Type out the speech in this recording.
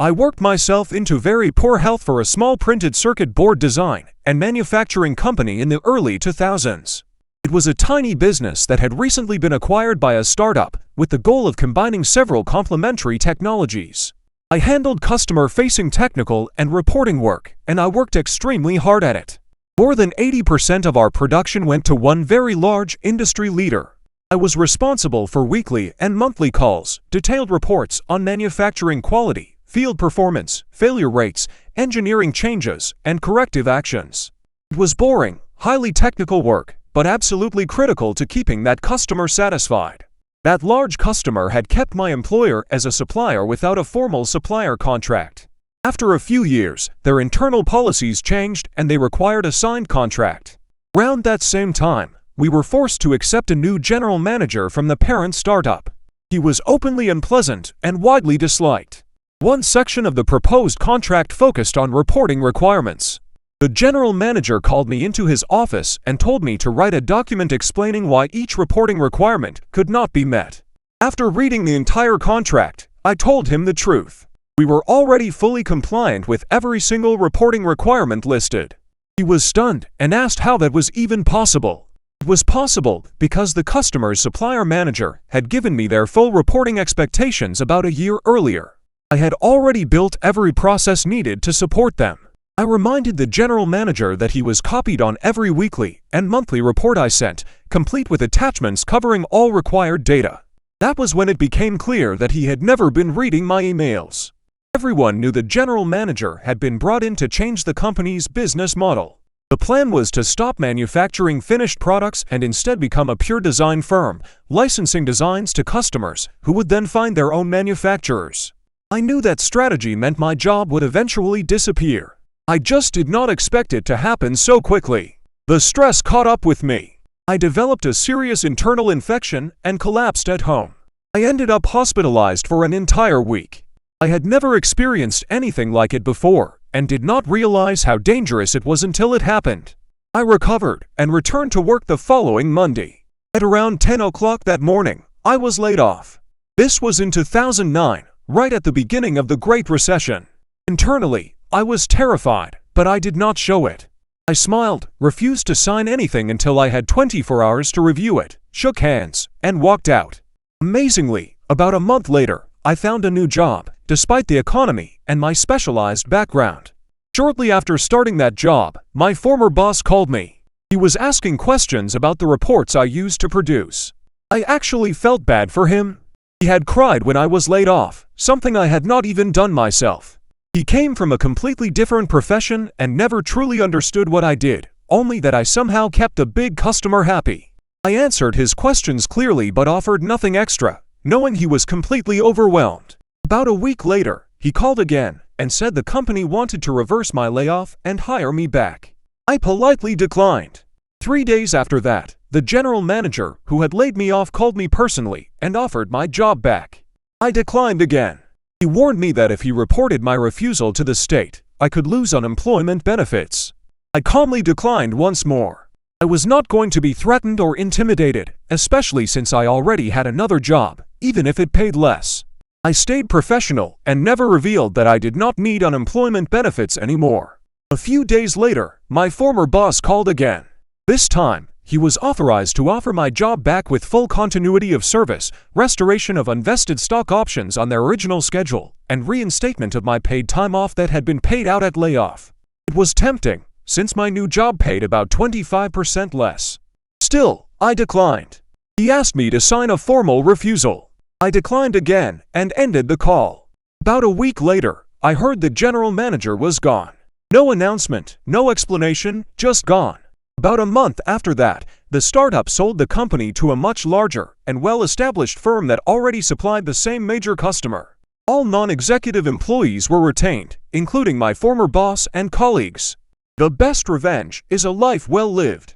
I worked myself into very poor health for a small printed circuit board design and manufacturing company in the early 2000s. It was a tiny business that had recently been acquired by a startup with the goal of combining several complementary technologies. I handled customer-facing technical and reporting work, and I worked extremely hard at it. More than 80% of our production went to one very large industry leader. I was responsible for weekly and monthly calls, detailed reports on manufacturing quality, field performance, failure rates, engineering changes, and corrective actions. It was boring, highly technical work, but absolutely critical to keeping that customer satisfied. That large customer had kept my employer as a supplier without a formal supplier contract. After a few years, their internal policies changed and they required a signed contract. Around that same time, we were forced to accept a new general manager from the parent startup. He was openly unpleasant and widely disliked. One section of the proposed contract focused on reporting requirements. The general manager called me into his office and told me to write a document explaining why each reporting requirement could not be met. After reading the entire contract, I told him the truth. We were already fully compliant with every single reporting requirement listed. He was stunned and asked how that was even possible. It was possible because the customer's supplier manager had given me their full reporting expectations about a year earlier. I had already built every process needed to support them. I reminded the general manager that he was copied on every weekly and monthly report I sent, complete with attachments covering all required data. That was when it became clear that he had never been reading my emails. Everyone knew the general manager had been brought in to change the company's business model. The plan was to stop manufacturing finished products and instead become a pure design firm, licensing designs to customers who would then find their own manufacturers. I knew that strategy meant my job would eventually disappear. I just did not expect it to happen so quickly. The stress caught up with me. I developed a serious internal infection and collapsed at home. I ended up hospitalized for an entire week. I had never experienced anything like it before and did not realize how dangerous it was until it happened. I recovered and returned to work the following Monday. At around 10 o'clock that morning, I was laid off. This was in 2009, right at the beginning of the Great Recession. Internally, I was terrified, but I did not show it. I smiled, refused to sign anything until I had 24 hours to review it, shook hands, and walked out. Amazingly, about a month later, I found a new job, despite the economy and my specialized background. Shortly after starting that job, my former boss called me. He was asking questions about the reports I used to produce. I actually felt bad for him. He had cried when I was laid off, something I had not even done myself. He came from a completely different profession and never truly understood what I did, only that I somehow kept a big customer happy. I answered his questions clearly but offered nothing extra, knowing he was completely overwhelmed. About a week later, he called again and said the company wanted to reverse my layoff and hire me back. I politely declined. 3 days after that, the general manager who had laid me off called me personally and offered my job back. I declined again. He warned me that if he reported my refusal to the state, I could lose unemployment benefits. I calmly declined once more. I was not going to be threatened or intimidated, especially since I already had another job, even if it paid less. I stayed professional and never revealed that I did not need unemployment benefits anymore. A few days later, my former boss called again. This time, he was authorized to offer my job back with full continuity of service, restoration of unvested stock options on their original schedule, and reinstatement of my paid time off that had been paid out at layoff. It was tempting, since my new job paid about 25% less. Still, I declined. He asked me to sign a formal refusal. I declined again and ended the call. About a week later, I heard the general manager was gone. No announcement, no explanation, just gone. About a month after that, the startup sold the company to a much larger and well-established firm that already supplied the same major customer. All non-executive employees were retained, including my former boss and colleagues. The best revenge is a life well lived.